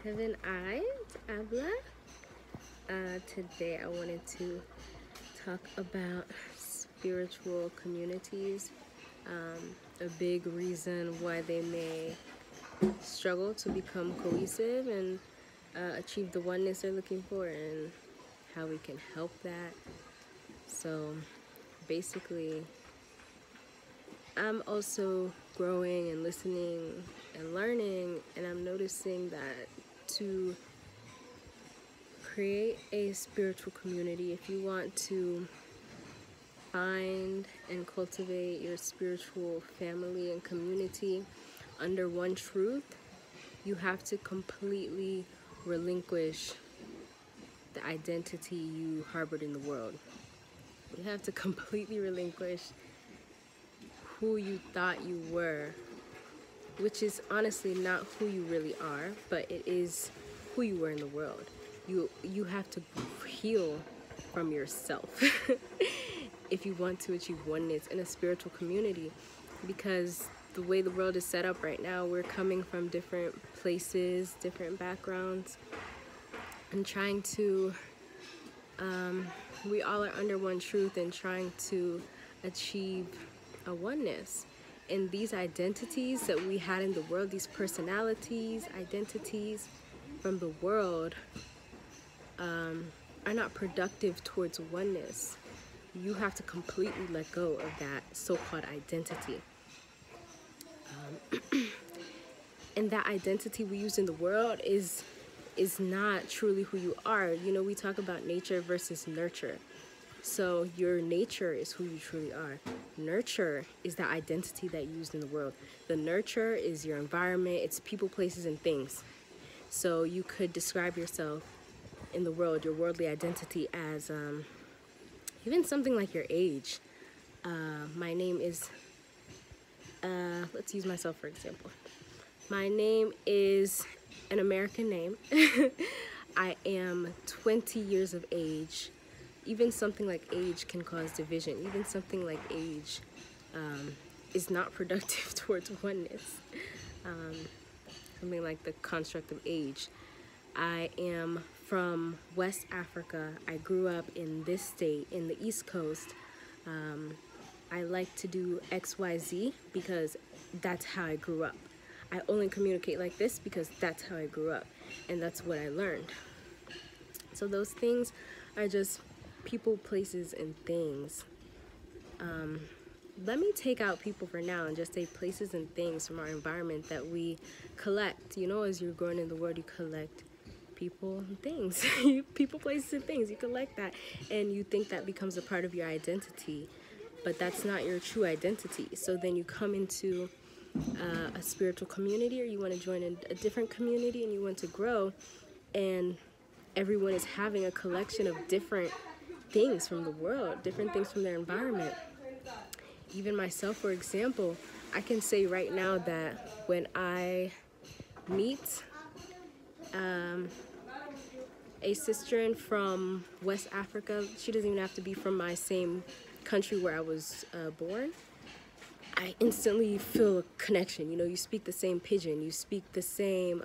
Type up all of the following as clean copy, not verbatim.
Heaven Eyes Habla. Today I wanted to talk about spiritual communities, a big reason why they may struggle to become cohesive and achieve the oneness they're looking for, and how we can help that. So basically, I'm also growing and listening and learning, and I'm noticing that to create a spiritual community, if you want to find and cultivate your spiritual family and community under one truth, you have to completely relinquish the identity you harbored in the world. You have to completely relinquish who you thought you were, which is honestly not who you really are, but it is who you were in the world. You have to heal from yourself if you want to achieve oneness in a spiritual community, because the way the world is set up right now, we're coming from different places, different backgrounds, and trying to we all are under one truth and trying to achieve a oneness. And these identities that we had in the world, these personalities, identities from the world, are not productive towards oneness. You have to completely let go of that so-called identity. And that identity we use in the world is not truly who you are. You know, we talk about nature versus nurture. So your nature is who you truly are. Nurture is the identity that you use in the world. The nurture is your environment, it's people, places, and things. So you could describe yourself in the world, your worldly identity, as even something like your age. My name is, let's use myself for example. My name is an American name. I am 20 years of age. Even something like age can cause division. Even something like age is not productive towards oneness. Something like the construct of age. I am from West Africa. I grew up in this state, in the East Coast. I like to do XYZ because that's how I grew up. I only communicate like this because that's how I grew up, and that's what I learned. So those things are just people, places, and things. Let me take out people for now and just say places and things from our environment that we collect. You know, as you're growing in the world, you collect people and things. People, places, and things. You collect that, and you think that becomes a part of your identity, but that's not your true identity. So then you come into a spiritual community, or you want to join a different community and you want to grow, and everyone is having a collection of different things from the world, different things from their environment. Even myself, for example, I can say right now that when I meet a sister from West Africa, she doesn't even have to be from my same country where I was born, I instantly feel a connection. You know, you speak the same pidgin, you speak the same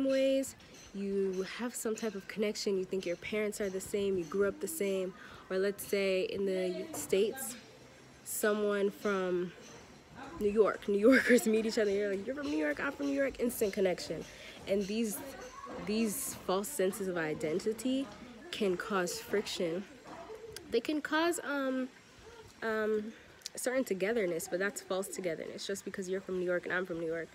ways, you have some type of connection, you think your parents are the same, you grew up the same. Or let's say in the States, someone from New Yorkers meet each other, you're like, you're from New York, I'm from New York, instant connection. And these false senses of identity can cause friction. They can cause certain togetherness, but that's false togetherness. Just because you're from New York and I'm from New York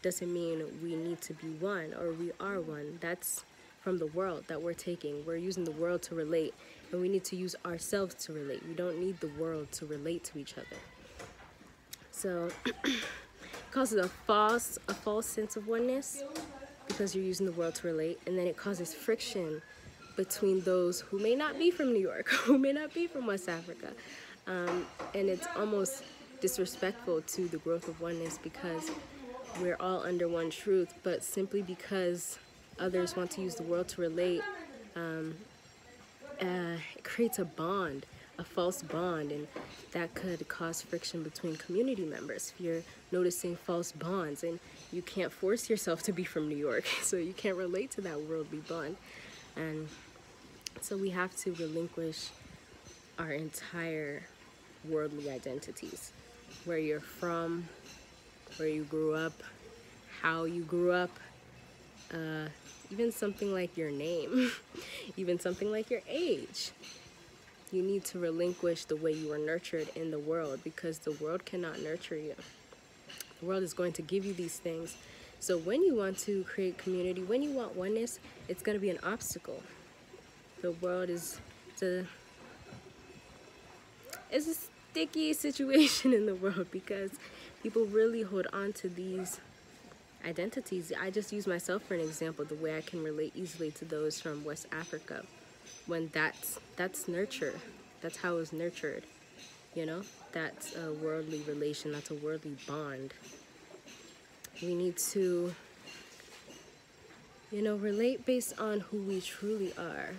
doesn't mean we need to be one or we are one. That's from the world that we're taking. We're using the world to relate, and we need to use ourselves to relate. We don't need the world to relate to each other. So it causes a false sense of oneness because you're using the world to relate, and then it causes friction between those who may not be from New York, who may not be from West Africa. And it's almost disrespectful to the growth of oneness because we're all under one truth, but simply because others want to use the world to relate, it creates a bond a false bond, and that could cause friction between community members. If you're noticing false bonds, and you can't force yourself to be from New York, so you can't relate to that worldly bond. And so we have to relinquish our entire worldly identities, where you're from, where you grew up, how you grew up, even something like your name, even something like your age. You need to relinquish the way you were nurtured in the world, because the world cannot nurture you. The world is going to give you these things. So when you want to create community, when you want oneness, it's going to be an obstacle. The world is it's a sticky situation in the world, because people really hold on to these identities. I just use myself for an example, the way I can relate easily to those from West Africa, when that's nurture. That's how it was nurtured, you know. That's a worldly relation, that's a worldly bond. We need to, you know, relate based on who we truly are,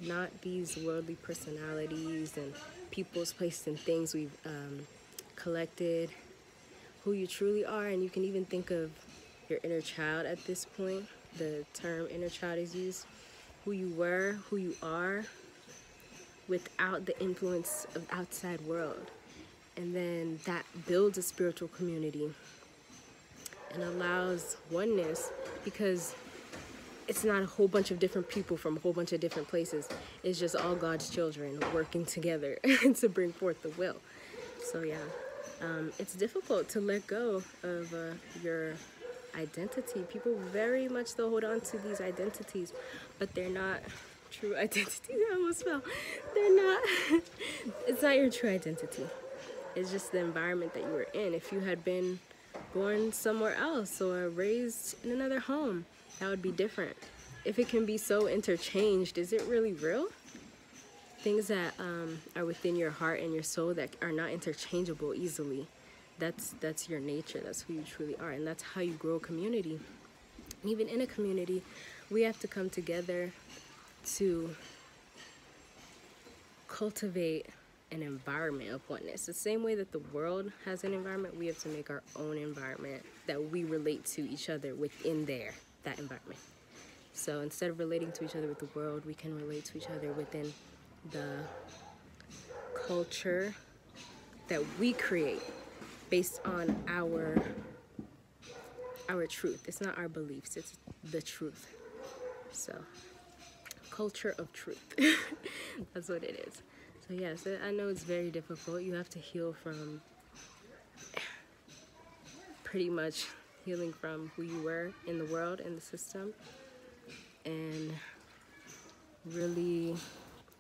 not these worldly personalities and people's, places, and things we've collected. Who you truly are. And you can even think of your inner child at this point. The term inner child is used. Who you were, who you are, without the influence of the outside world. And then that builds a spiritual community and allows oneness, because it's not a whole bunch of different people from a whole bunch of different places. It's just all God's children working together to bring forth the will. So yeah, it's difficult to let go of your identity. People very much though hold on to these identities, but they're not true identities. I almost fell. They're not. It's not your true identity. It's just the environment that you were in. If you had been born somewhere else or raised in another home, that would be different. If it can be so interchanged, is it really real? Things that are within your heart and your soul that are not interchangeable easily, that's your nature. That's who you truly are, and that's how you grow a community. And even in a community, we have to come together to cultivate an environment of oneness. The same way that the world has an environment, we have to make our own environment that we relate to each other within that environment. So instead of relating to each other with the world, we can relate to each other within the culture that we create based on our truth. It's not our beliefs, it's the truth. So culture of truth. That's what it is. So yes, I know it's very difficult. You have to heal from, pretty much healing from who you were in the world, in the system, and really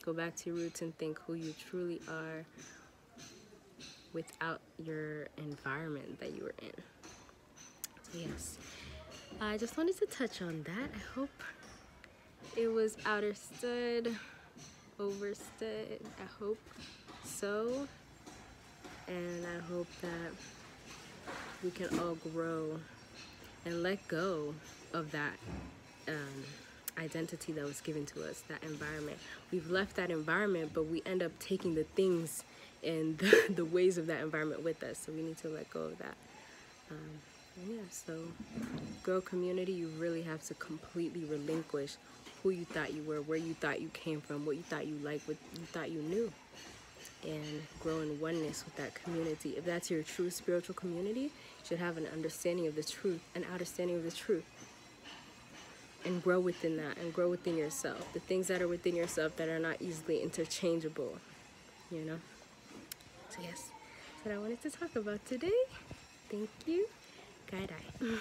go back to your roots and think who you truly are without your environment that you were in. So yes, I just wanted to touch on that. I hope it was understood, overstood. I hope so. And I hope that we can all grow and let go of that identity that was given to us, that environment. We've left that environment, but we end up taking the things and the ways of that environment with us. So we need to let go of that. Yeah, so grow community, you really have to completely relinquish who you thought you were, where you thought you came from, what you thought you liked, what you thought you knew, and grow in oneness with that community. If that's your true spiritual community, you should have an understanding of the truth, an understanding of the truth, and grow within that, and grow within yourself. The things that are within yourself that are not easily interchangeable, you know? So yes, that's what I wanted to talk about today. Thank you. Gaidai.